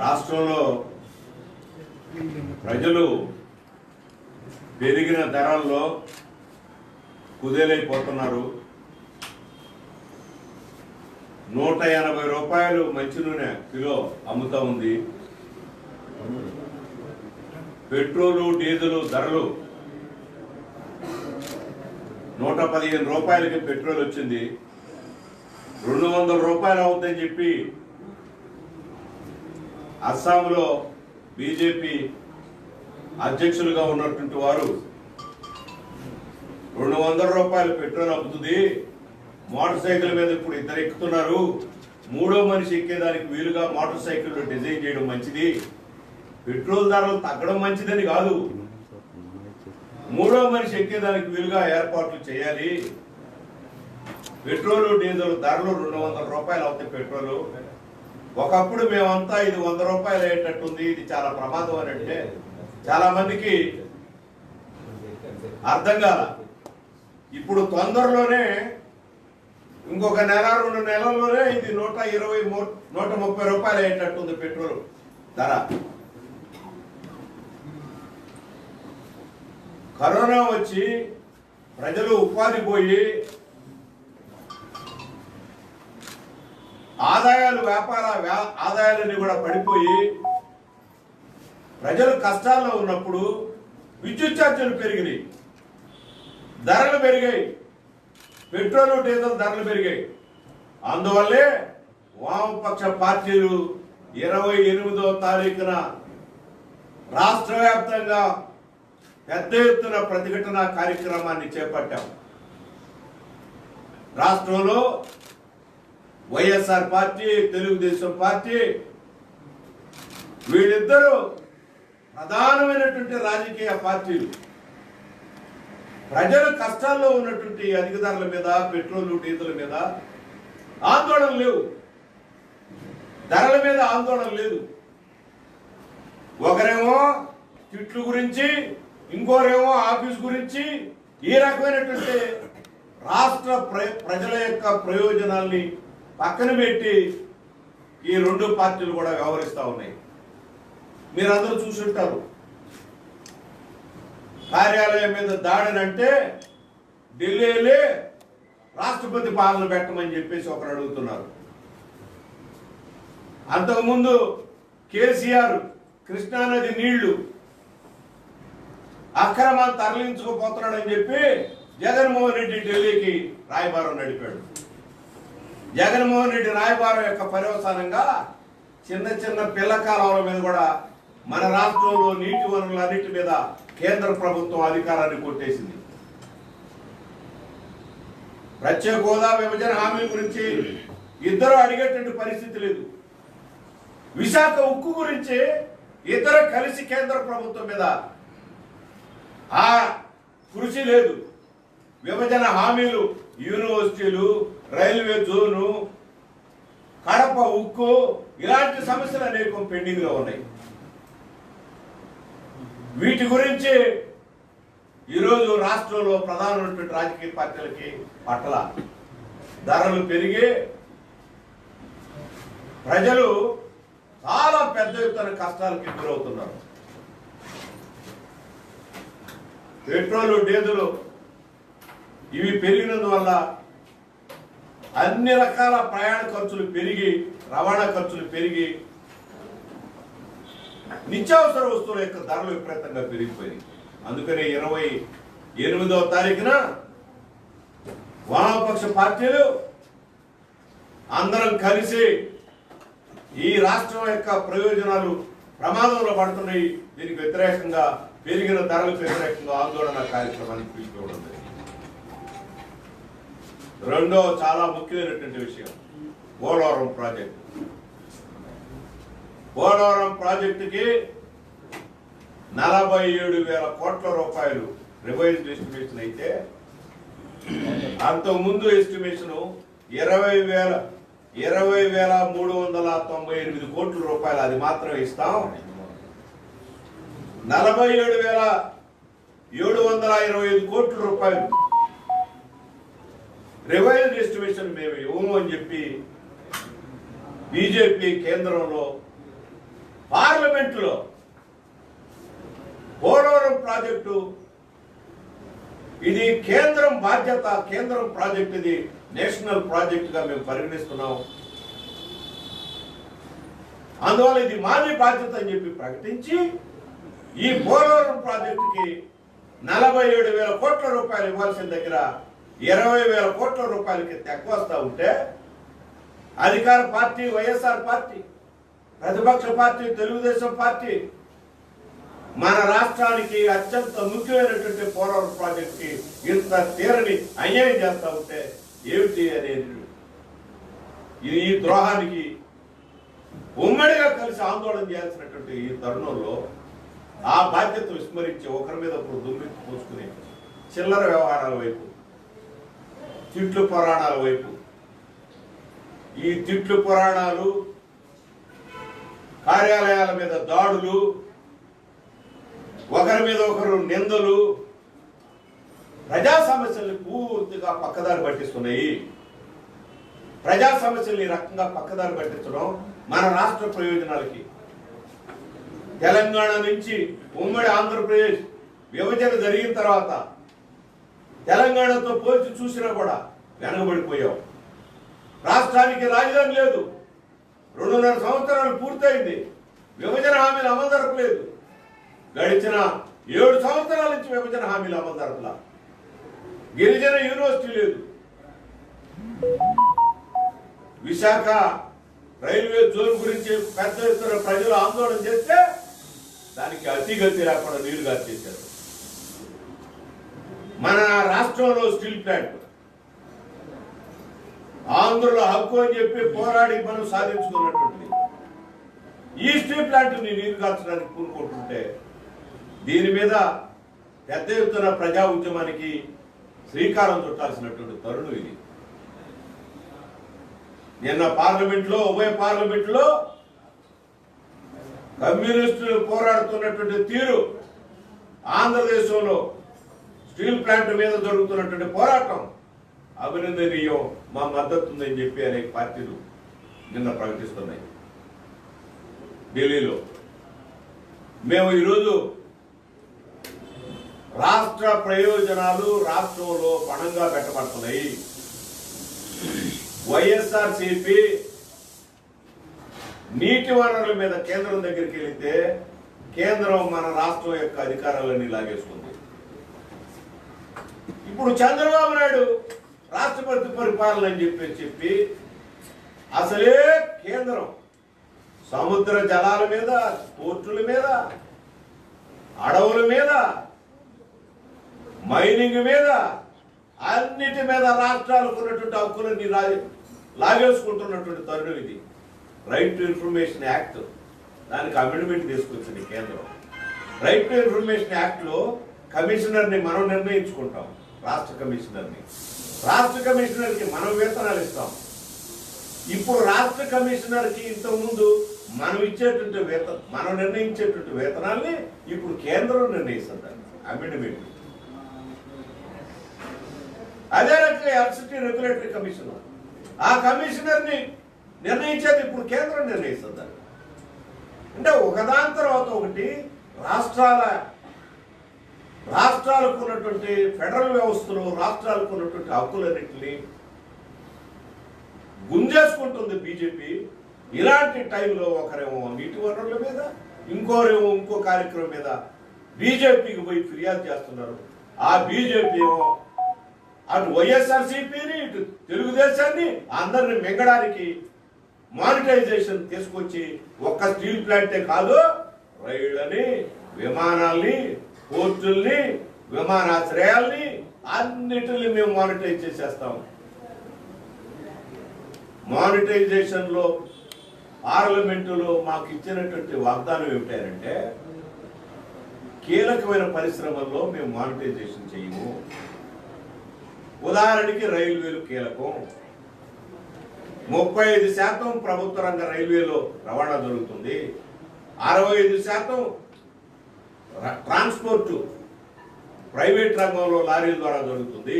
రాష్ట్రంలో ప్రజలు పెరిగిన ధరల్లో కుదేలైపోతున్నారు. 180 రూపాయలు మంచి నూనె కిలో అమ్ముతా ఉంది. పెట్రోలు డీజిల్ ధరలు 115 రూపాయలకి పెట్రోల్ వచ్చింది. 200 రూపాయలు అవుతుందని చెప్పి అస్సాంలో బీజేపీ అధ్యక్షులుగా ఉన్నటువంటి వారు 200 రూపాయలు పెట్రోల్ అమ్ముతుంది, మోటార్ సైకిల్ మీద ఇప్పుడు 2 ఎక్కుతున్నారు, 3వ మనిషి ఎక్కేదానికి వీలుగా మోటార్ సైకిల్ డిజైన్ చేయడం మంచిది, పెట్రోల్ ధరలు తగ్గడం మంచిదని కాదు, 3వ మనిషి ఎక్కేదానికి వీలుగా ఏర్పాట్లు చేయాలి. పెట్రోలు డీజిల్ ధరలు 200 రూపాయలు అవుతాయి. పెట్రోలు ఒకప్పుడు మేమంతా ఇది 100 రూపాయలు అయ్యేటట్టుంది, ఇది చాలా ప్రమాదం అని అంటే చాలా మందికి అర్థం కాల. ఇప్పుడు తొందరలోనే ఇంకొక నెల 2 నెలల్లోనే ఇది 120 130 రూపాయలు అయ్యేటట్టుంది పెట్రోల్ ధర. కరోనా వచ్చి ప్రజలు ఉపాధి పోయి వ్యాపార ఆదాయాలన్నీ కూడా పడిపోయి ప్రజలు కష్టాల్లో ఉన్నప్పుడు విద్యుత్ ఛార్జీలు పెరిగినాయి, ధరలు పెరిగాయి, పెట్రోల్ డీజిల్ ధరలు పెరిగాయి. అందువల్లే వామపక్ష పార్టీలు 28వ తారీఖున రాష్ట్ర వ్యాప్తంగా పెద్ద ఎత్తున ప్రతిఘటన కార్యక్రమాన్ని చేపట్టాం. రాష్ట్రంలో వైఎస్ఆర్ పార్టీ, తెలుగుదేశం పార్టీ వీళ్ళిద్దరూ ప్రధానమైనటువంటి రాజకీయ పార్టీలు. ప్రజలు కష్టాల్లో ఉన్నటువంటి అధిక ధరల మీద, పెట్రోల్ డీజిల్ మీద ఆందోళన లేవు, ధరల మీద ఆందోళన లేదు. ఒకరేమో తిట్లు గురించి, ఇంకోరేమో ఆఫీస్ గురించి, ఈ రకమైనటువంటి రాష్ట్ర ప్రజల యొక్క ప్రయోజనాల్ని పక్కన పెట్టి ఈ 2 పార్టీలు కూడా వ్యవహరిస్తూ ఉన్నాయి. మీరందరూ చూసుంటారు, కార్యాలయం మీద దాడినంటే ఢిల్లీ వెళ్ళి రాష్ట్రపతి పాలన పెట్టమని చెప్పేసి ఒకరు అడుగుతున్నారు. అంతకుముందు కేసీఆర్ కృష్ణానది నీళ్లు అక్రమాన్ని తరలించుకుపోతున్నాడని చెప్పి జగన్మోహన్ రెడ్డి ఢిల్లీకి రాయబారం నడిపాడు. జగన్మోహన్ రెడ్డి రాయబారం యొక్క పర్యవసానంగా చిన్న చిన్న పిల్ల కాలువల మీద కూడా మన రాష్ట్రంలో నీటి వనరులన్నిటి మీద కేంద్ర ప్రభుత్వం అధికారాన్ని కొట్టేసింది. ప్రత్యేక హోదా, విభజన హామీ గురించి ఇద్దరు అడిగేటువంటి పరిస్థితి లేదు. విశాఖ ఉక్కు గురించి ఇద్దరు కలిసి కేంద్ర ప్రభుత్వం మీద ఆ కృషి లేదు. విభజన హామీలు, యూనివర్సిటీలు, రైల్వే జోను, కడప ఉక్కు, ఇలాంటి సమస్యలు అనేకం పెండింగ్ లో ఉన్నాయి. వీటి గురించి ఈరోజు రాష్ట్రంలో ప్రధానమైనటువంటి రాజకీయ పార్టీలకి పట్ల ధరలు పెరిగి ప్రజలు చాలా పెద్ద ఎత్తున కష్టాలకు గురవుతున్నారు. పెట్రోల్ డీజిల్ ఇవి పెరిగినందువల్ల అన్ని రకాల ప్రయాణ ఖర్చులు పెరిగి, రవాణా ఖర్చులు పెరిగి, నిత్యావసర వస్తువుల యొక్క ధరలు విపరీతంగా పెరిగిపోయినాయి. అందుకని 28వ తారీఖున వామపక్ష పార్టీలు అందరం కలిసి ఈ రాష్ట్రం యొక్క ప్రయోజనాలు ప్రమాదంలో పడుతున్నాయి, దీనికి వ్యతిరేకంగా, పెరిగిన ధరలకు వ్యతిరేకంగా ఆందోళన కార్యక్రమానికి పిలుపుకోవడం జరిగింది. రెండో చాలా ముఖ్యమైనటువంటి విషయం పోలవరం ప్రాజెక్టు. పోలవరం ప్రాజెక్టుకి 47,000 కోట్ల రూపాయలు రివైజ్డ్ ఎస్టిమేషన్ అయితే అంతకుముందు ఎస్టిమేషన్ 20,398 కోట్ల రూపాయలు, అది మాత్రమే ఇస్తాం. 47,725 కోట్ల రూపాయలు రివైజ్డ్ ఎస్టిమేషన్ మేము ఇవ్వము అని చెప్పి బీజేపీ కేంద్రంలో పార్లమెంటులో పోలవరం ప్రాజెక్టు ఇది కేంద్రం బాధ్యత, కేంద్రం ప్రాజెక్ట్, ఇది నేషనల్ ప్రాజెక్టుగా మేము పరిగణిస్తున్నాం, అందువల్ల ఇది మాది బాధ్యత అని చెప్పి ప్రకటించి ఈ పోలవరం ప్రాజెక్టుకి 47,000 కోట్ల రూపాయలు ఇవ్వాల్సిన దగ్గర 20,000 కోట్ల రూపాయలకి తక్కువస్తా ఉంటే అధికార పార్టీ వైఎస్ఆర్ పార్టీ, ప్రతిపక్ష పార్టీ తెలుగుదేశం పార్టీ మన రాష్ట్రానికి అత్యంత ముఖ్యమైనటువంటి పోలవరం ప్రాజెక్టుకి ఇంత తీరని అన్యాయం చేస్తా ఉంటే ఏమిటి అనేది ఈ ద్రోహానికి ఉమ్మడిగా కలిసి ఆందోళన చేయాల్సినటువంటి ఈ తరుణంలో ఆ బాధ్యత విస్మరించి ఒకరి మీద ఒకరు దుమ్మెత్తి పోసుకుని చిల్లర వ్యవహారాల వైపు, తిట్లు పురాణాల వైపు, ఈ తిట్లు పురాణాలు, కార్యాలయాల మీద దాడులు, ఒకరి మీద ఒకరు నిందలు ప్రజా సమస్యల్ని పూర్తిగా పక్కదారి పట్టిస్తున్నాయి. ప్రజా సమస్యల్ని ఈ రకంగా పక్కదారి పట్టించడం మన రాష్ట్ర ప్రయోజనాలకి, తెలంగాణ నుంచి ఉమ్మడి ఆంధ్రప్రదేశ్ విభజన జరిగిన తర్వాత తెలంగాణతో పోల్చి చూసినా కూడా వెనకబడిపోయాం. రాష్ట్రానికి రాజధాని లేదు, 2.5 సంవత్సరాలు పూర్తయింది, విభజన హామీలు అమలు జరపలేదు. గడిచిన 7 సంవత్సరాల నుంచి విభజన హామీలు అమలు జరపలా. గిరిజన యూనివర్సిటీ లేదు. విశాఖ రైల్వే జోన్ గురించి పెద్ద ఎత్తున ప్రజలు ఆందోళన చేస్తే దానికి అతిగతి లేకుండా నీళ్లు గార్చేశారు. మన రాష్ట్రంలో స్టీల్ ప్లాంట్ ఆంధ్రుల హక్కు అని చెప్పి పోరాడి మనం సాధించుకున్నటువంటి ఈ స్టీల్ ప్లాంట్ నీరు కాల్చడానికి పూనుకుంటుంటే దీని మీద పెద్ద ఎత్తున ప్రజా ఉద్యమానికి శ్రీకారం చుట్టాల్సినటువంటి తరుణం ఇది. నిన్న పార్లమెంట్లో, ఉభయ పార్లమెంట్లో కమ్యూనిస్టులు పోరాడుతున్నటువంటి తీరు, ఆంధ్రదేశంలో స్టీల్ ప్లాంట్ మీద జరుగుతున్నటువంటి పోరాటం అభినందనీయం, మా మద్దతు ఉందని చెప్పి అనేక పార్టీలు నిన్న ప్రకటిస్తున్నాయి. ఢిల్లీలో మేము ఈరోజు రాష్ట్ర ప్రయోజనాలు రాష్ట్రంలో పణంగా పెట్టబడుతున్నాయి. వైఎస్ఆర్సీపీ నీటి వనరుల మీద కేంద్రం దగ్గరికి వెళితే కేంద్రం మన రాష్ట్రం యొక్క అధికారాలన్నీ లాగేసుకుంది. ఇప్పుడు చంద్రబాబు నాయుడు రాష్ట్రపతి పరిపాలన అని చెప్పి అసలే కేంద్రం సముద్ర జలాల మీద, పోర్టుల మీద, అడవుల మీద, మైనింగ్ మీద, అన్నిటి మీద రాష్ట్రాలకు ఉన్నటువంటి హక్కులన్నీ లాగేసుకుంటున్నటువంటి తరుణం ఇది. రైట్ టు ఇన్ఫర్మేషన్ యాక్ట్, దానికి అమెండ్మెంట్ తీసుకొచ్చింది కేంద్రం. రైట్ టు ఇన్ఫర్మేషన్ యాక్ట్ లో కమిషనర్ని మనం నిర్ణయించుకుంటాం. రాష్ట్ర కమిషనర్కి మనం వేతనాలు ఇస్తాం. ఇప్పుడు రాష్ట్ర కమిషనర్కి ఇంతకుముందు మనం ఇచ్చేటువంటి మనం నిర్ణయించేటువంటి వేతనాల్ని ఇప్పుడు కేంద్రం నిర్ణయిస్తుంది. అమెండ్మెంట్. అదే రకంగా ఎలక్ట్రిసిటీ రెగ్యులేటరీ కమిషనర్, ఆ కమిషనర్ని నిర్ణయించేది ఇప్పుడు కేంద్రం నిర్ణయిస్తుంది. అంటే ఒకదాని తర్వాత ఒకటి రాష్ట్రాలకు ఉన్నటువంటి ఫెడరల్ వ్యవస్థలో రాష్ట్రాలకు ఉన్నటువంటి హక్కులన్నింటినీ గుంజేసుకుంటుంది బీజేపీ. ఇలాంటి టైంలో ఒకరేమో నీటి వనరుల మీద, ఇంకోరేమో ఇంకో కార్యక్రమం మీద బీజేపీకి పోయి ఫిర్యాదు చేస్తున్నారు. ఆ బీజేపీ ఏమో అటు వైఎస్ఆర్సీపీని, ఇటు తెలుగుదేశాన్ని అందరిని మింగడానికి మానిటైజేషన్ తీసుకొచ్చి ఒక్క స్టీల్ ప్లాంటే కాదు, రైళ్లని, విమానాల్ని, పోర్టుల్ని, విమానాశ్రయాల్ని అన్నిటిని మేము మానిటైజ్ చేసేస్తాం. మానిటైజేషన్ లో పార్లమెంటులో మాకు ఇచ్చినటువంటి వాగ్దానం ఏమిటంటే కీలకమైన పరిశ్రమల్లో మేము మానిటైజేషన్ చేయము. ఉదాహరణకి రైల్వేలు కీలకం. 35% ప్రభుత్వ రంగ రైల్వేలో రవాణా జరుగుతుంది. 65% ట్రాన్స్పోర్ట్ ప్రైవేట్ రంగంలో లారీల ద్వారా జరుగుతుంది.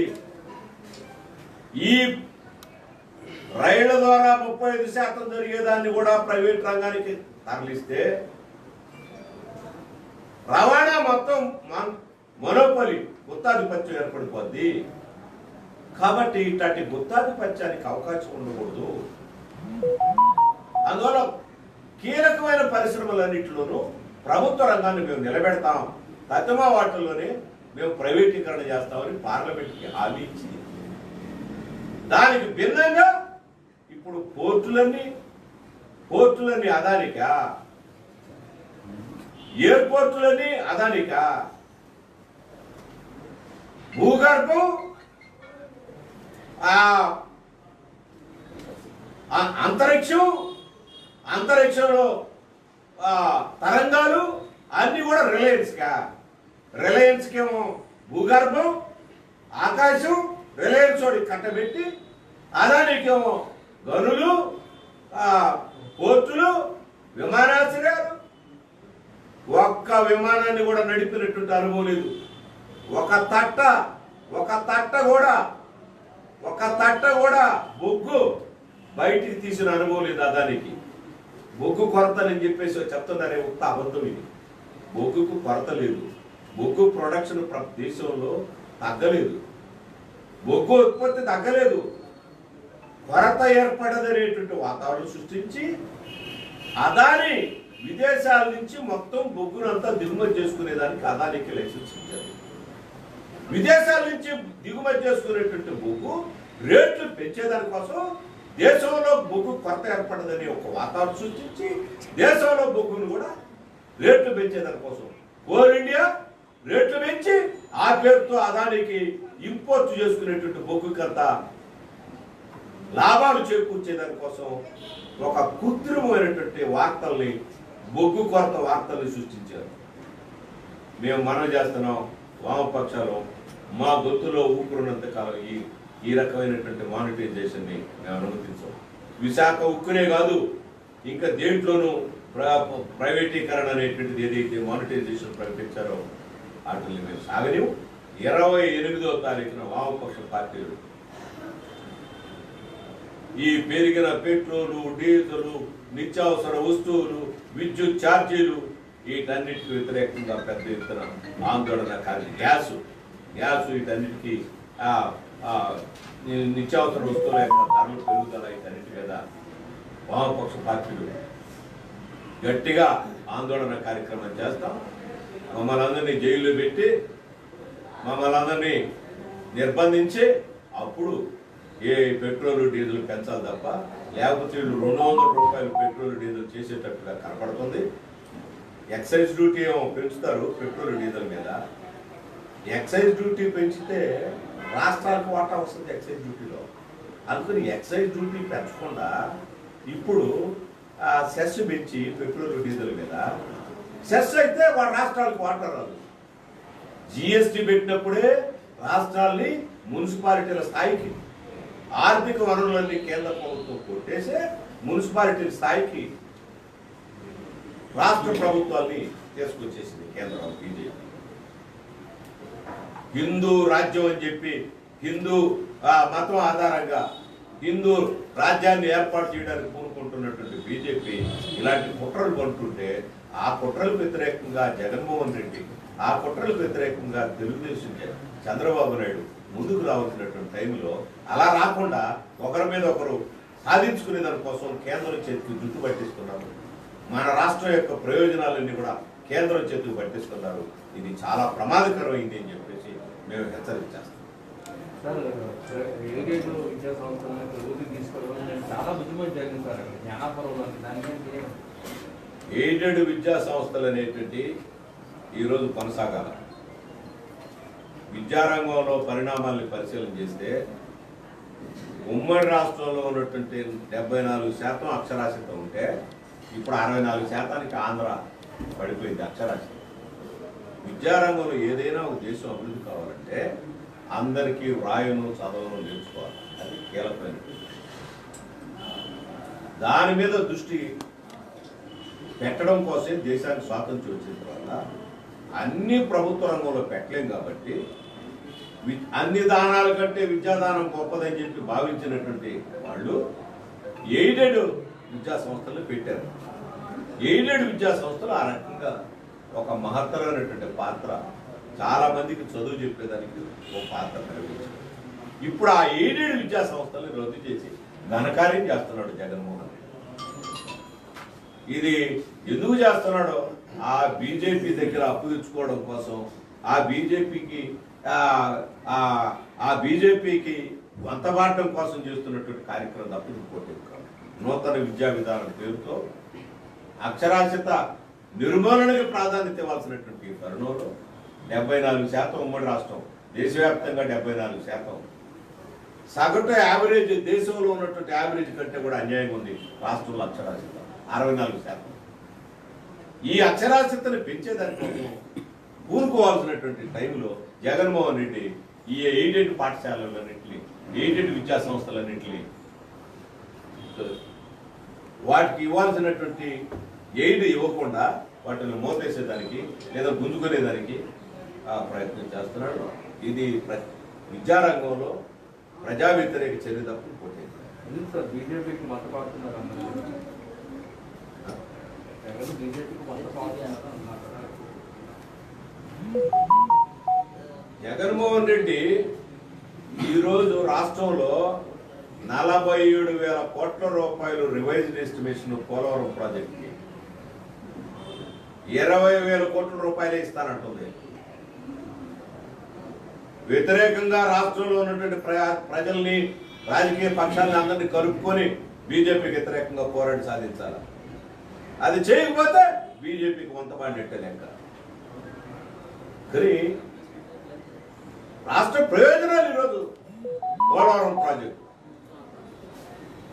ఈ రైళ్ల ద్వారా 35% జరిగేదాన్ని కూడా ప్రైవేట్ రంగానికి తరలిస్తే రవాణా మొత్తం మొనోపలి గుత్తాధిపత్యం ఏర్పడిపోద్ది. కాబట్టి ఇట్లాంటి గుత్తాధిపత్యానికి అవకాశం ఉండకూడదు. అందువల్ల కీలకమైన పరిశ్రమలన్నింటిలోనూ ప్రభుత్వ రంగాన్ని మేము నిలబెడతాం, తక్కువ వాటిల్లోనే మేము ప్రైవేటీకరణ చేస్తామని పార్లమెంట్కి హామీ ఇచ్చింది. దానికి భిన్నంగా ఇప్పుడు పోర్టులన్నీ అదానికా, ఎయిర్పోర్టులన్నీ అదానికా, భూగర్భం అంతరిక్షంలో తరంగాలు అన్ని కూడా రిలయన్స్కేమో భూగర్భం ఆకాశం రిలయన్స్ వాడి కట్టబెట్టి, అదానికేమో గనులు పోర్టులు విమానాశ్రయాలు. ఒక్క విమానాన్ని కూడా నడిపినటువంటి అనుభవం లేదు. ఒక తట్ట కూడా బొగ్గు బయటికి తీసిన అనుభవం లేదు. అదానికి బొగ్గు కొరత అని చెప్పేసి చెప్తున్నారే ఒక్క అబద్ధం ఇది. బొగ్గుకు కొరత లేదు. బొగ్గు ప్రొడక్షన్ దేశంలో తగ్గలేదు. బొగ్గు ఉత్పత్తి తగ్గలేదు. కొరత ఏర్పడదనేటువంటి వాతావరణం సృష్టించి అదాని విదేశాల నుంచి మొత్తం బొగ్గునంతా దిగుమతి చేసుకునేదానికి అదానికి లైసెన్స్ ఇచ్చారు. విదేశాల నుంచి దిగుమతి చేసుకునేటువంటి బొగ్గు రేట్లు పెంచేదానికోసం దేశంలో బొగ్గు కొరత ఏర్పడదని ఒక వాతావరణం సృష్టించి దేశంలో బొగ్గును కూడా రేట్లు పెంచేదానికోసం కోల్ ఇండియా రేట్లు పెంచి ఆ పేరుతో అదానికి ఇంపోర్ట్ చేసుకునేటువంటి బొగ్గుకంతా లాభాలు చేకూర్చేదానికోసం ఒక కృత్రిమమైనటువంటి వార్తల్ని, బొగ్గు కొరత వార్తల్ని సృష్టించారు. మేము మనం చేస్తున్నాం, వామపక్షాలు మా గొంతులో ఊపిరినంత కాలం ఈ రకమైనటువంటి మానిటైజేషన్ని మేము అనుమతించాం. విశాఖ ఉక్కునే కాదు, ఇంకా దేంట్లోనూ ప్రైవేటీకరణ అనేటువంటిది ఏదైతే మానిటైజేషన్ ప్రకటించారో వాటిని మేము సాగలేము. 28వ తారీఖున వామపక్ష పార్టీలు ఈ పెరిగిన పెట్రోలు, డీజిల్, నిత్యావసర వస్తువులు, విద్యుత్ ఛార్జీలు వీటన్నిటికి వ్యతిరేకంగా పెద్ద ఎత్తున ఆందోళన, గ్యాస్ వీటన్నిటికీ నిత్యావసర వస్తువుల యొక్క ధరలు పెరుగుదల వీటన్నిటి మీద వామపక్ష పార్టీలు గట్టిగా ఆందోళన కార్యక్రమం చేస్తాం. మమ్మల్ని అందరినీ జైల్లో పెట్టి మమ్మల్ని అందరినీ నిర్బంధించి అప్పుడు ఏ పెట్రోల్ డీజిల్ పెంచాలి తప్ప, లేకపోతే వీళ్ళు 200 రూపాయలు పెట్రోల్ డీజిల్ చేసేటట్టుగా కనపడుతుంది. ఎక్సైజ్ డ్యూటీ ఏమో పెంచుతారు పెట్రోల్ డీజిల్ మీద. ఎక్సైజ్ డ్యూటీ పెంచితే రాష్ట్రాలకు వాటా వస్తుంది ఎక్సైజ్ డ్యూటీలో. అందుకని ఎక్సైజ్ డ్యూటీ పెంచకుండా ఇప్పుడు సెస్ పెంచి పెట్రోల్ డీజిల్ మీద సెస్ అయితే వాళ్ళ రాష్ట్రాలకు వాటా రాదు. జిఎస్టీ పెట్టినప్పుడే రాష్ట్రాల్ని మున్సిపాలిటీల స్థాయికి, ఆర్థిక వనరులన్నీ కేంద్ర ప్రభుత్వం కొట్టేసే మున్సిపాలిటీల స్థాయికి రాష్ట్ర ప్రభుత్వాన్ని తీసుకొచ్చేసింది కేంద్రం బీజేపీ. హిందూ రాజ్యం అని చెప్పి హిందూ మతం ఆధారంగా హిందూ రాజ్యాన్ని ఏర్పాటు చేయడానికి కోరుకుంటున్నటువంటి బీజేపీ ఇలాంటి కుట్రలు కొంటుంటే ఆ కుట్రలకు వ్యతిరేకంగా జగన్మోహన్ రెడ్డి, ఆ కుట్రలకు వ్యతిరేకంగా తెలుగుదేశం చంద్రబాబు నాయుడు ముందుకు రావాల్సినటువంటి టైంలో అలా రాకుండా ఒకరి మీద ఒకరు సాధించుకునే దానికోసం కేంద్రం చేతికి జుట్టు పట్టిస్తున్నారు. మన రాష్ట్రం యొక్క ప్రయోజనాలన్నీ కూడా కేంద్రం చేతికి పట్టిస్తున్నారు. ఇది చాలా ప్రమాదకరమైంది అని చెప్పేసి మేము హెచ్చరించేస్తాం. ఎయిడెడ్ విద్యా సంస్థలు అనేటువంటి ఈరోజు కొనసాగాల. విద్యారంగంలో పరిణామాలను పరిశీలన చేస్తే ఉమ్మడి రాష్ట్రంలో ఉన్నటువంటి 74% అక్షరాస్యత ఉంటే ఇప్పుడు 64% ఆంధ్ర పడిపోయింది అక్షరాస్యత. విద్యారంగంలో ఏదైనా ఒక దేశం అభివృద్ధి కావాలంటే అందరికీ వ్రాయను చదవను నేర్చుకోవాలి. అది కీలకమైన. దాని మీద దృష్టి పెట్టడం కోసం దేశానికి స్వాతంత్ర్యం వచ్చిన తర్వాత అన్ని ప్రభుత్వ రంగంలో పెట్టలేం కాబట్టి అన్ని దానాల కంటే విద్యాదానం గొప్పదని చెప్పి భావించినటువంటి వాళ్ళు ఎయిడెడ్ విద్యా సంస్థలు పెట్టారు. ఎయిడెడ్ విద్యా సంస్థలు ఆ రకంగా ఒక మహత్తరమైనటువంటి పాత్ర, చాలా మందికి చదువు చెప్పేదానికి ఒక పాత్ర నిర్వహించాడు. ఇప్పుడు ఆ ఎయిడెడ్ విద్యా సంస్థలు రద్దు చేసి ఘనకార్యం చేస్తున్నాడు జగన్మోహన్ రెడ్డి. ఇది ఎందుకు చేస్తున్నాడో ఆ బీజేపీ దగ్గర అప్పు తెచ్చుకోవడం కోసం, ఆ బీజేపీకి వంతబాటం కోసం చేస్తున్నటువంటి కార్యక్రమం తప్ప ఇంకోటి కాదు. నూతన విద్యా విధానం పేరుతో అక్షరాస్యత నిర్మూలనకి ప్రాధాన్యత ఇవ్వాల్సినటువంటి తరుణంలో 74% ఉమ్మడి రాష్ట్రం, దేశవ్యాప్తంగా 74%. సగటు యావరేజ్, దేశంలో ఉన్నటువంటి యావరేజ్ కంటే కూడా అన్యాయం ఉంది రాష్ట్రంలో అక్షరాస్యత 64%. ఈ అక్షరాస్యతను పెంచేదానికోసం కూరుకోవాల్సినటువంటి టైంలో జగన్మోహన్ రెడ్డి ఈ ఎయిడెడ్ పాఠశాలలన్నింటినీ, ఎయిడెడ్ విద్యా సంస్థలన్నింటినీ వాటికి ఇవ్వాల్సినటువంటి ఎయిడ్ ఇవ్వకుండా వాటిని మోపేసేదానికి లేదా గుంజుకునేదానికి ప్రయత్నం చేస్తున్నాడు. ఇది విద్యారంగంలో ప్రజా వ్యతిరేక చర్య తప్ప పోటీ. సార్ బీజేపీకి మతపాడుతున్నారు అన్నారు, బీజేపీకి మతపాడుతున్నారు అన్నారు. జగన్మోహన్ రెడ్డి ఈరోజు రాష్ట్రంలో 47,000 కోట్ల రూపాయలు రివైజ్డ్ ఎస్టిమేషన్ పోలవరం ప్రాజెక్టుకి 20,000 కోట్ల రూపాయలే ఇస్తానంటుంది. వ్యతిరేకంగా రాష్ట్రంలో ఉన్నటువంటి ప్రజల్ని, రాజకీయ పక్షాలను అందరినీ కలుపుకొని బీజేపీకి వ్యతిరేకంగా పోరాడి సాధించాలి. అది చేయకపోతే బీజేపీకి వంతపాడినట్టే లెక్క. కానీ రాష్ట్ర ప్రయోజనాలు ఈరోజు Polavaram project,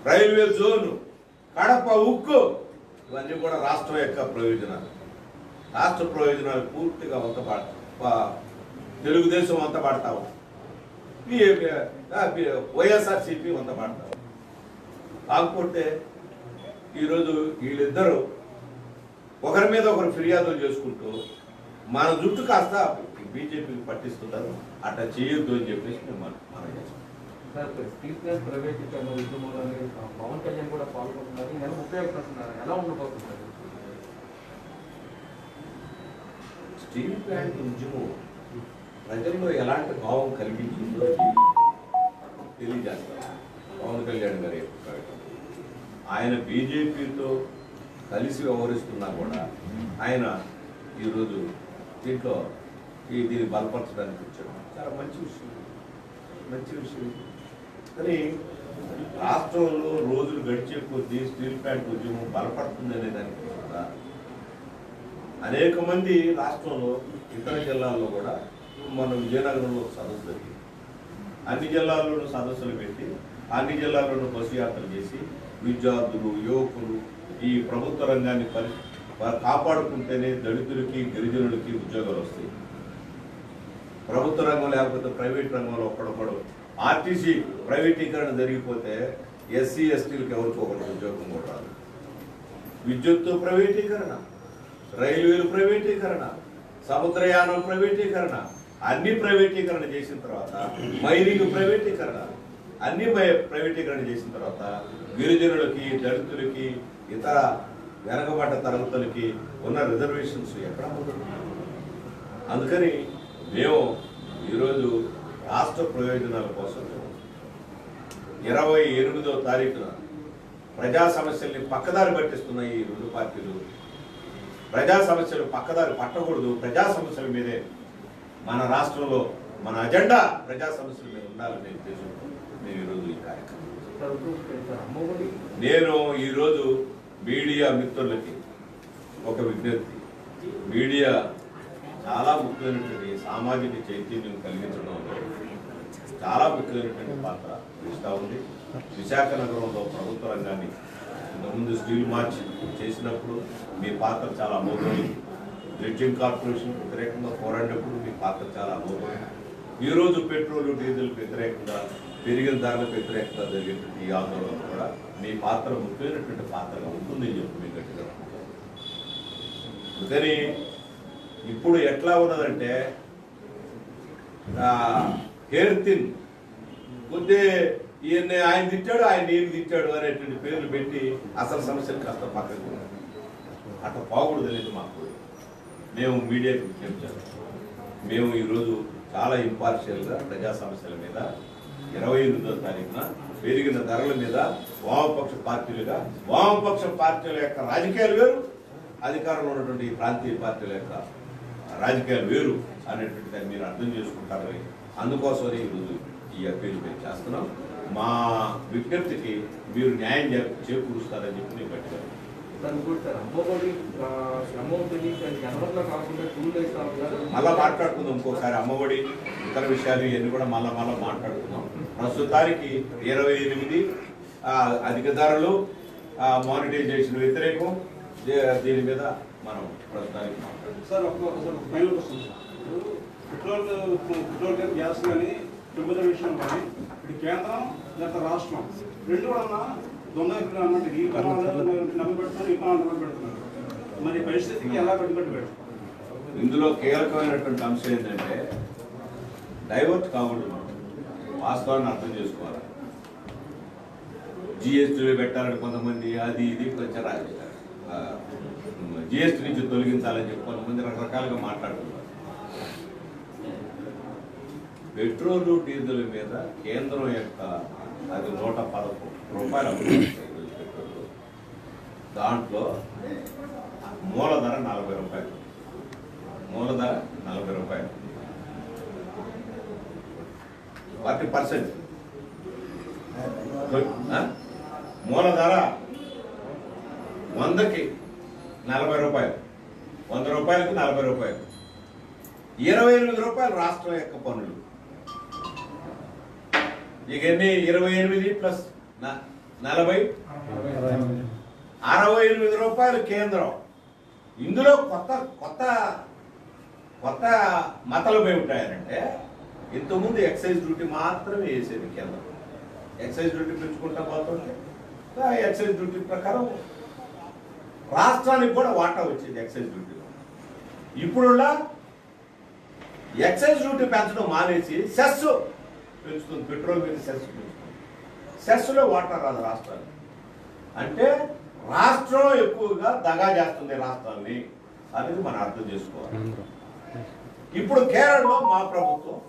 railway zone, Kadapa ఉక్కు, ఇవన్నీ కూడా రాష్ట్రం యొక్క ప్రయోజనాలు. రాష్ట్ర ప్రయోజనాలు పూర్తిగా తెలుగుదేశం వంత పడతావు, వైఎస్ఆర్సీపీ వంత పడతావు. కాకపోతే ఈరోజు వీళ్ళిద్దరూ ఒకరి మీద ఒకరు ఫిర్యాదులు చేసుకుంటూ మన జుట్టు కాస్త బీజేపీకి పట్టిస్తుంటారు. అట్లా చేయొద్దు అని చెప్పేసి మేము మనం చేస్తాం. ప్రైవేటీకరణ ఉద్యమంలో పవన్ కళ్యాణ్ కూడా పాల్గొంటున్నారు. ఈ నెల 31 ఎలా ఉండబోతున్నారు? స్టీల్ ప్లాంట్ ఉద్యమం ప్రజల్లో ఎలాంటి భావం కలిగించిందో తెలియజేస్తారు పవన్ కళ్యాణ్ గారి ప్రకటన. ఆయన బీజేపీతో కలిసి వ్యవహరిస్తున్నా కూడా ఆయన ఈరోజు దీంట్లో దీన్ని బలపరచడానికి వచ్చాడు. చాలా మంచి విషయం. కానీ రాష్ట్రంలో రోజులు గడిచే కొద్దీ స్టీల్ ప్లాంట్ ఉద్యమం బలపడుతుంది అనే దానికి కూడా అనేక మంది రాష్ట్రంలో ఇతర జిల్లాల్లో కూడా, మన విజయనగరంలో సదస్సు జరిగింది. అన్ని జిల్లాల్లోనూ సదస్సులు పెట్టి అన్ని జిల్లాల్లోనూ బస్సు యాత్రలు చేసి విద్యార్థులు, యువకులు ఈ ప్రభుత్వ రంగాన్ని కాపాడుకుంటేనే దళితులకి, గిరిజనులకి ఉద్యోగాలు వస్తాయి. ప్రభుత్వ రంగం లేకపోతే ప్రైవేట్ రంగంలో ఒక్కడొక్కడు. ఆర్టీసీ ప్రైవేటీకరణ జరిగిపోతే ఎస్సీ ఎస్టీలకు ఎవరికి ఒకటి ఉద్యోగం కూడా రాదు. విద్యుత్తు ప్రైవేటీకరణ, రైల్వేలు ప్రైవేటీకరణ, సముద్రయానం ప్రైవేటీకరణ, అన్ని ప్రైవేటీకరణ చేసిన తర్వాత మైనింగ్ ప్రైవేటీకరణ, అన్ని ప్రైవేటీకరణ చేసిన తర్వాత గిరిజనులకి, దళితులకి, ఇతర వెనకబడ్డ తరగతులకి ఉన్న రిజర్వేషన్స్ ఎక్కడ ఉంటుంది? అందుకని మేము ఈరోజు రాష్ట్ర ప్రయోజనాల కోసం 28వ తారీఖున ప్రజా సమస్యల్ని పక్కదారి పట్టిస్తున్న ఈ రెండు పార్టీలు ప్రజా సమస్యలు పక్కదారి పట్టకూడదు, ప్రజా సమస్యల మీదే మన రాష్ట్రంలో మన అజెండా ప్రజా సమస్యల మీద ఉండాలని ఉద్దేశంతో నేను ఈరోజు ఈ కార్యక్రమం. నేను ఈరోజు మీడియా మిత్రులకి ఒక విజ్ఞప్తి. మీడియా చాలా ముఖ్యమైనటువంటి సామాజిక చైతన్యం కలిగించడంలో చాలా ముఖ్యమైనటువంటి పాత్ర వహిస్తూ ఉంది. విశాఖ నగరంలో ప్రభుత్వ రంగాన్ని ఇంతకుముందు స్టీల్ మార్చ్ చేసినప్పుడు మీ పాత్ర చాలా అమోఘమైంది. డ్రెడ్జింగ్ కార్పొరేషన్ వ్యతిరేకంగా పోరాడినప్పుడు మీ పాత్ర చాలా అమోఘమైంది. ఈరోజు పెట్రోల్, డీజిల్ వ్యతిరేకంగా, పెరిగిన ధరలకు వ్యతిరేకంగా జరిగేటువంటి ఈ ఆందోళన కూడా మీ పాత్ర ముఖ్యమైనటువంటి పాత్రగా ఉంటుందని చెప్పి మీకు గట్టిగా. కానీ ఇప్పుడు ఎట్లా ఉన్నదంటే హెయిర్ థిన్ కొద్ది ఈయన ఆయన తిట్టాడు, ఆయన నేను తిట్టాడు అనేటువంటి పేర్లు పెట్టి అసలు సమస్యలు కాస్త పక్కకు అట్లా పోకూడదు అనేది మాకు. మేము మీడియాకు విజ్ఞప్తి చేస్తాం. మేము ఈరోజు చాలా ఇంపార్షియల్గా ప్రజా సమస్యల మీద 28వ తారీఖున పెరిగిన ధరల మీద వామపక్ష పార్టీల యొక్క రాజకీయాలు వేరు, అధికారంలో ఉన్నటువంటి ప్రాంతీయ పార్టీల యొక్క రాజకీయాలు వేరు అనేటువంటి దాన్ని మీరు అర్థం చేసుకుంటారని అందుకోసమని ఈరోజు ఈ అప్పీల్ మేము చేస్తున్నాం. మా విజ్ఞప్తికి మీరు న్యాయం చేకూరుస్తారని చెప్పి నేను పెట్టాను. మళ్ళా మాట్లాడుకుందాం ఇంకోసారి అమ్మఒడి ఇతర విషయాలు ఇవన్నీ కూడా మళ్ళా మాట్లాడుకుందాం. ప్రస్తుతానికి 28 అధిక ధరలు, మానిటైజేషన్ వ్యతిరేకం, దీని మీద మనం ప్రస్తుతానికి మాట్లాడుతున్నాం. పెట్రోల్ గ్యాస్ కానీ విభజన విషయం కానీ ఇప్పుడు కేంద్రం లేదా రాష్ట్రం రెండు కూడా దొంగ అన్నట్టు ఈ నమ్మి పెడుతున్నారు, ఈ నమ్మి పెడుతున్నారు. మరి పరిస్థితికి ఎలా కట్టుబడి పెడతారు? ఇందులో కీలకమైనటువంటి అంశం ఏంటంటే డైవర్ట్ కాకూడదు. మనం వాస్తవాన్ని అర్థం చేసుకోవాలి. జిఎస్టీలో పెట్టాలని కొంతమంది, అది ఇది జిఎస్టీ నుంచి తొలగించాలని చెప్పి కొంతమంది రకరకాలుగా మాట్లాడుతున్నారు. పెట్రోల్ డీజిల్ మీద కేంద్రం యొక్క అది 111 రూపాయలు పెట్రోల్. దాంట్లో మూలధర 40 రూపాయలు. మూలధర 40 రూపాయలు, 40%. మూలధర 100కి 40 రూపాయలు, 100 రూపాయలకి 40 రూపాయలు. 28 రూపాయలు రాష్ట్రం యొక్క పన్నులు. ఇక ఎన్ని? 28 ప్లస్ 40, 68 రూపాయలు కేంద్రం. ఇందులో కొత్త మతలు ఏమిటాయంటే ఇంతకుముందు ఎక్సైజ్ డ్యూటీ మాత్రమే వేసేది కేంద్రం. ఎక్సైజ్ డ్యూటీ పెంచుకుంటా పోతుంటే ఎక్సైజ్ డ్యూటీ ప్రకారం రాష్ట్రానికి కూడా వాటా వచ్చేది ఎక్సైజ్ డ్యూటీలో. ఇప్పుడున్న ఎక్సైజ్ డ్యూటీ పెంచడం మానేసి సెస్ పెంచుతుంది. పెట్రోల్ మీద సెస్ పెంచుతుంది. సెస్లో వాటా రాదు రాష్ట్రాలు. అంటే రాష్ట్రం ఎక్కువగా దగా చేస్తుంది రాష్ట్రాన్ని అనేది మనం అర్థం చేసుకోవాలి. ఇప్పుడు కేరళలో మా ప్రభుత్వం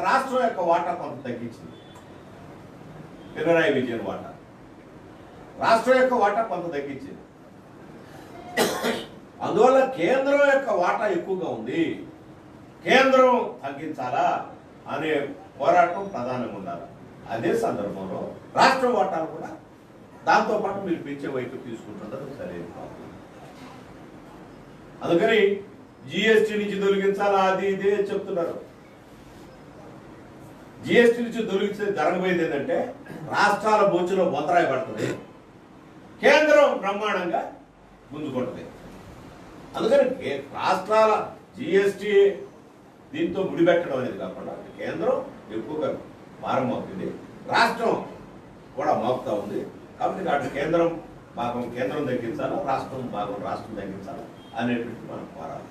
రాష్ట్రం యొక్క వాటా కొంత తగ్గించింది. పినరాయి విజయన్ వాటా, రాష్ట్రం యొక్క వాటా కొంత తగ్గించింది. అందువల్ల కేంద్రం యొక్క వాటా ఎక్కువగా ఉంది. కేంద్రం తగ్గించాలా అనే పోరాటం ప్రధానంగా ఉండాలి. అదే సందర్భంలో రాష్ట్ర వాటాలు కూడా దాంతోపాటు మీరు పెంచే వైపు తీసుకుంటుంటారు, సరైన కాదు. అందుకని జిఎస్టీ నుంచి తొలగించాలా అది ఇదే చెప్తున్నారు. జిఎస్టీ నుంచి తొలగించే జరగబోయేది ఏంటంటే రాష్ట్రాల బొచ్చులో బొంతరాయి పడుతుంది, కేంద్రం బ్రహ్మాండంగా గుంజుకుంటుంది. అందుకని రాష్ట్రాల జిఎస్టీ దీంతో ముడిపెట్టడం అనేది కాకుండా కేంద్రం ఎక్కువగా భారం మోపుతుంది, రాష్ట్రం కూడా మోపుతా ఉంది. కాబట్టి అటు కేంద్రం భాగం కేంద్రం తగ్గించాలా, రాష్ట్రం భాగం రాష్ట్రం తగ్గించాలా అనేటువంటి మనం పోరాలి.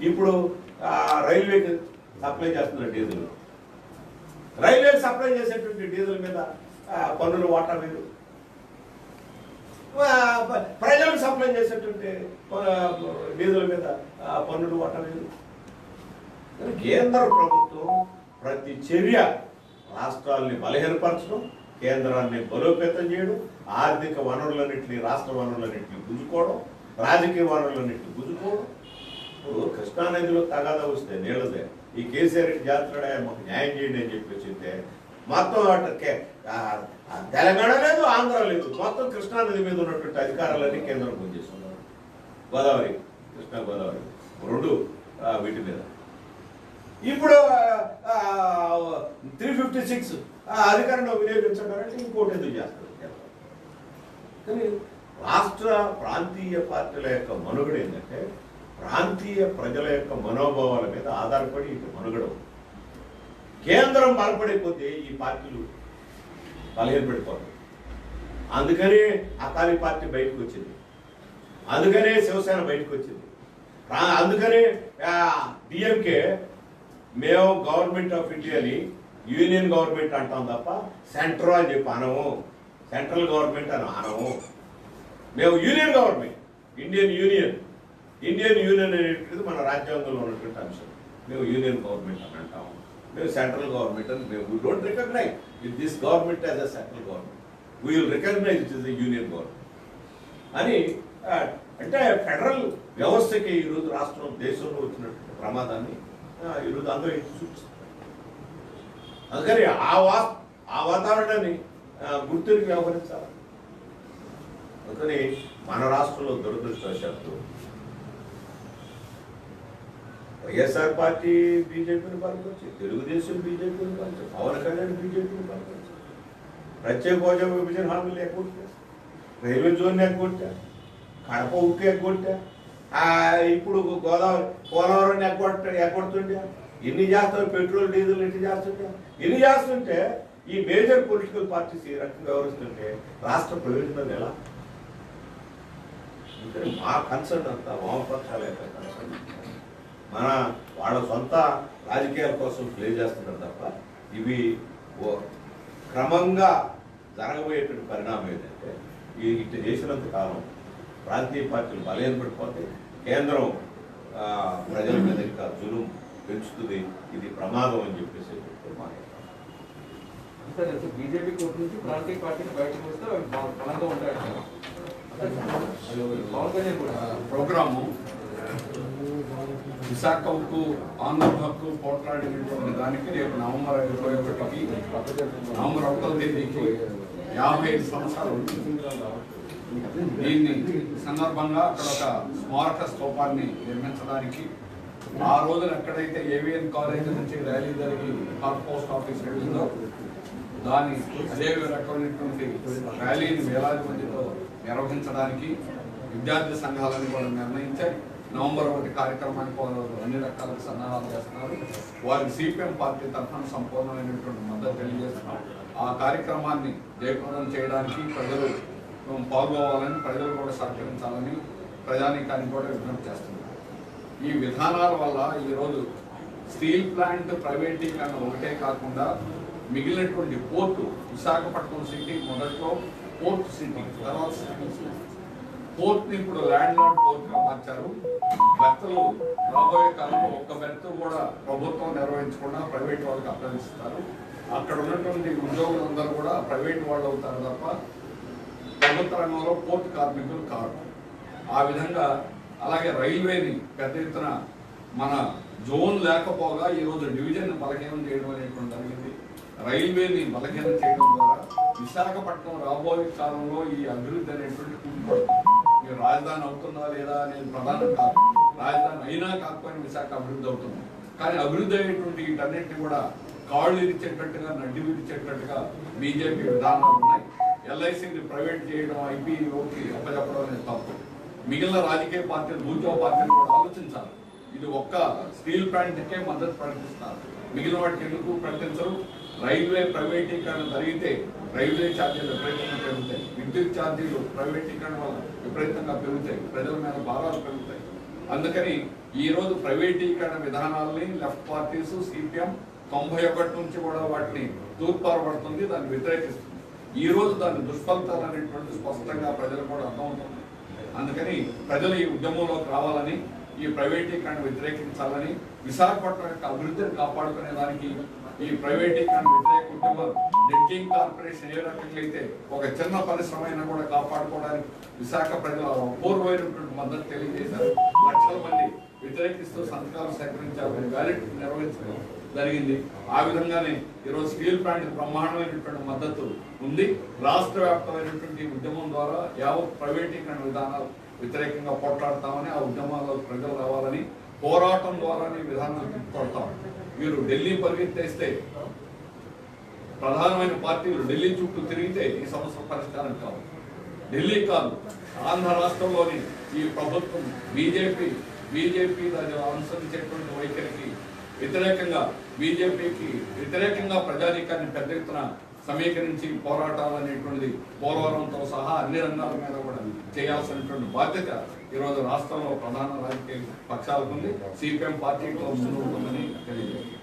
ఇప్పుడు రైల్వేకి సప్లై చేస్తున్న డీజిల్, రైల్వేకి సప్లై చేసేటువంటి డీజిల్ మీద పన్నుల వాటా వేరు, ప్రజలకు సప్లై చేసేటువంటి డీజిల్ మీద పన్నుల వాటా వేరు. కేంద్ర ప్రభుత్వం ప్రతి చర్య రాష్ట్రాలని బలహీనపరచడం, కేంద్రాన్ని బలోపేతం చేయడం, ఆర్థిక వనరులన్నింటినీ రాష్ట్ర వనరులన్నింటినీ గుంజుకోవడం, రాజకీయ వనరులన్నింటినీ గుంజుకోవడం. ఇప్పుడు కృష్ణానదిలో తగాదా వస్తే నీళ్ళదే ఈ కేసీఆర్ రెడ్డి జాతర మాకు న్యాయం చేయండి అని చెప్పి వచ్చింటే మొత్తం తెలంగాణ లేదు, ఆంధ్ర లేదు, మొత్తం కృష్ణానది మీద ఉన్నటువంటి అధికారాలన్నీ కేంద్రం గుంజేస్తున్నారు. గోదావరి, కృష్ణా గోదావరి రెండు వీటి మీద ఇప్పుడు 356 అధికారంలో వినియోగించడానికి ఇంకోటి ఎందుకు చేస్తారు. కానీ రాష్ట్ర ప్రాంతీయ పార్టీల యొక్క మనుగడ ఏంటంటే ప్రాంతీయ ప్రజల యొక్క మనోభావాల మీద ఆధారపడి ఇటు మనుగడ. కేంద్రం బలపడిపోతే ఈ పార్టీలు బలహీనపడిపోతాయి. అందుకనే అకాలీ పార్టీ బయటకు వచ్చింది, అందుకనే శివసేన బయటకు వచ్చింది, అందుకనే డిఎంకే మేము గవర్నమెంట్ ఆఫ్ ఇండియాని యూనియన్ గవర్నమెంట్ అంటాం తప్ప సెంట్రల్ అని చెప్పి అనము, సెంట్రల్ గవర్నమెంట్ అని అనము. మేము యూనియన్ గవర్నమెంట్, ఇండియన్ యూనియన్ అనేటువంటిది మన రాజ్యాంగంలో ఉన్నటువంటి అంశం. మేము యూనియన్ గవర్నమెంట్ అని అంటాము, మేము సెంట్రల్ గవర్నమెంట్ అని మేము don't recognise with this government as a central government, we will recognise it is the union government అని. అంటే ఫెడరల్ వ్యవస్థకి ఈరోజు రాష్ట్రం దేశంలో వచ్చినటువంటి ప్రమాదాన్ని ఈరోజు అందరూ చూపిస్తారు. అందుకని ఆ వాతావరణాన్ని గుర్తుకి వ్యవహరించాలి. అందుకని మన రాష్ట్రంలో దురదృష్టవశాత్తు వైఎస్ఆర్ పార్టీ బీజేపీని పాల్గొచ్చు, తెలుగుదేశం బీజేపీని పాల్గొచ్చు, పవన్ కళ్యాణ్ బీజేపీని పాల్గొచ్చు, ప్రత్యేక హోదా విభజన హామీలు ఎగ్గొట్టా, రైల్వే జోన్ ఎగ్గొట్టా, కడప ఉక్కు ఎగ్గొట్టా, ఇప్పుడు గోదావరి పోలవరం ఎగ్గొడుతుండే, ఎన్ని చేస్తారు, పెట్రోల్ డీజిల్ ఎన్ని చేస్తుంటే, ఎన్ని చేస్తుంటే ఈ మేజర్ పొలిటికల్ పార్టీస్ ఈ రకంగా వ్యవహరిస్తుంటే రాష్ట్ర ప్రయోజనాలు ఎలా? అందుకని మా కన్సర్న్ అంతా వామపక్షాల యొక్క కన్సర్న్. వాళ్ళ సొంత రాజకీయాల కోసం ప్లే చేస్తున్నారు తప్ప ఇవి క్రమంగా జరగబోయేటువంటి పరిణామం ఏంటంటే ఇటు చేసినంత కాలం ప్రాంతీయ పార్టీలు బలహీనపడిపోతే కేంద్రం ప్రజల మీద ఇంకా జులుం పెంచుతుంది, ఇది ప్రమాదం అని చెప్పేసి బీజేపీ కోర్టు నుంచి ప్రాంతీయ పార్టీని బయటకు వస్తే బలంగా ఉంటాడు. పవన్ కళ్యాణ్ కూడా ప్రోగ్రాము విశాఖ ఉక్కు ఆంధ్ర హక్కు పోట్లాడినటువంటి దానికి రేపు నవంబర్ 21కి నవంబర్ 1వ తేదీకి 55 సంవత్సరాలు దీన్ని సందర్భంగా అక్కడ ఒక స్మారక స్తూపాన్ని నిర్మించడానికి ఆ రోజున ఎక్కడైతే ఏవిఎన్ కాలేజ్ నుంచి ర్యాలీ జరిగి పోస్ట్ ఆఫీస్ వెళ్ళిందో దాన్ని అదే రకమైనటువంటి ర్యాలీని వేలాది మందితో నిర్వహించడానికి విద్యార్థి సంఘాలను కూడా నిర్ణయించాయి. నవంబర్ 1 కార్యక్రమానికి వాళ్ళు అన్ని రకాల సన్నాహాలు చేస్తున్నారు. వారికి సిపిఎం పార్టీ తరఫున సంపూర్ణమైనటువంటి మద్దతు తెలియజేస్తున్నారు. ఆ కార్యక్రమాన్ని జయప్రదం చేయడానికి ప్రజలు పాల్గొవాలని, ప్రజలు కూడా సహకరించాలని ప్రజానీకానికి కూడా విజ్ఞప్తి చేస్తున్నారు. ఈ విధానాల వల్ల ఈరోజు స్టీల్ ప్లాంట్ ప్రైవేటీకరణ ఒకటే కాకుండా మిగిలినటువంటి పోర్టు విశాఖపట్నం సిటీ మొదట్లో పోర్ట్ సిటీ, తర్వాత పోర్ట్ని ఇప్పుడు ల్యాండ్ లార్డ్ పోర్ట్గా మార్చారు. బెర్తలు రాబోయే కాలంలో ఒక్క బెర్త్ కూడా ప్రభుత్వం నిర్వహించకుండా ప్రైవేట్ వాళ్ళకి అప్పగిస్తారు. అక్కడ ఉన్నటువంటి ఉద్యోగులందరూ కూడా ప్రైవేట్ వాళ్ళు అవుతారు తప్ప ప్రభుత్వ రంగంలో పోర్ట్ కార్మికులు కాదు. ఆ విధంగా అలాగే రైల్వేని పెద్ద ఎత్తున మన జోన్ లేకపోగా ఈరోజు డివిజన్ బలహీనం చేయడం అనేటువంటి జరిగింది. రైల్వేని బలహీనం చేయడం ద్వారా విశాఖపట్నం రాబోయే కాలంలో ఈ అభివృద్ధి అనేటువంటి కుంటుపడుతుంది. మీరు రాజధాని అవుతుందా లేదా అనేది ప్రధానం కాదు, రాజధాని అయినా కాకపోయినా విశాఖ అభివృద్ధి అవుతుంది. కానీ అభివృద్ధి అయ్యేటువంటి వీటన్నిటిని కూడా కాళ్ళు ఇరిచేటట్టుగా, నడ్డి విరిచేటట్టుగా బీజేపీ విధానాలు ఉన్నాయి. ఎల్ఐసిని ప్రైవేట్ చేయడం, ఐపీఓకి అప్పచెప్పడం అనేది తప్పు. మిగిలిన రాజకీయ పార్టీలు, భూజో పార్టీలు కూడా ఆలోచించాలి. ఇది ఒక్క స్టీల్ ప్లాంట్కే మద్దతు ప్రకటిస్తున్నారు, మిగిలిన వాటికి ఎందుకు ప్రకటించరు? రైల్వే ప్రైవేటీకరణ జరిగితే రైల్వే ఛార్జీలు విపరీతంగా పెరుగుతాయి, విద్యుత్ ఛార్జీలు ప్రైవేటీకరణ వల్ల విపరీతంగా పెరుగుతాయి, ప్రజల మీద భారాలు పెరుగుతాయి. అందుకని ఈ రోజు ప్రైవేటీకరణ విధానాలని లెఫ్ట్ పార్టీస్, సిపిఎం 91 నుంచి కూడా వాటిని తూర్పారబడుతుంది, దాన్ని వ్యతిరేకిస్తుంది. ఈ రోజు దాని దుష్ఫలితాలు అనేటువంటి స్పష్టంగా ప్రజలు కూడా అర్థమవుతుంది. అందుకని ప్రజలు ఈ ఉద్యమంలోకి రావాలని, ఈ ప్రైవేటీకరణ వ్యతిరేకించాలని, విశాఖపట్నం యొక్క అభివృద్ధిని కాపాడుకునే దానికి ఈ ప్రైవేటీకరణ వ్యతిరేక ఉద్యమం, డ్రెడ్జింగ్ కార్పొరేషన్ ఏ రకంగా అయితే ఒక చిన్న పరిశ్రమ అయినా కూడా కాపాడుకోవడానికి విశాఖ ప్రజల అపూర్వమైనటువంటి మద్దతు తెలియజేశారు. లక్షల మంది వ్యతిరేకిస్తూ సంతకాలు సేకరించారు, బ్యాలెట్ నిర్వహించడం జరిగింది. ఆ విధంగానే ఈరోజు స్టీల్ ప్లాంట్ బ్రహ్మాండమైనటువంటి మద్దతు ఉంది. రాష్ట్ర వ్యాప్తమైనటువంటి ఉద్యమం ద్వారా యావత్ ప్రైవేటీకరణ విధానాలు వ్యతిరేకంగా పోట్లాడతామని, ఆ ఉద్యమాల్లో ప్రజలు రావాలని, పోరాటం ద్వారానే విధానాలు తిప్పుకొడతాం. మీరు ఢిల్లీ పరిగెత్తేస్తే, ప్రధానమైన పార్టీలు ఢిల్లీ చుట్టూ తిరిగితే ఈ సమస్య పరిష్కారం కాదు. ఢిల్లీ కాదు, ఆంధ్ర రాష్ట్రంలోని ఈ ప్రభుత్వం బీజేపీ దాన్ని అనుసరించేటువంటి వైఖరికి వ్యతిరేకంగా, బీజేపీకి వ్యతిరేకంగా ప్రజానీకాన్ని పెద్ద ఎత్తున సమీకరించి పోరాటాలు అనేటువంటిది పోలవరంతో సహా అన్ని రంగాల మీద కూడా చేయాల్సినటువంటి బాధ్యత ఈరోజు రాష్ట్రంలో ప్రధాన రాజకీయ పక్షాలకు ఉంది. సిపిఎం పార్టీతో ముందుంటుందని తెలియజేస్తుంది.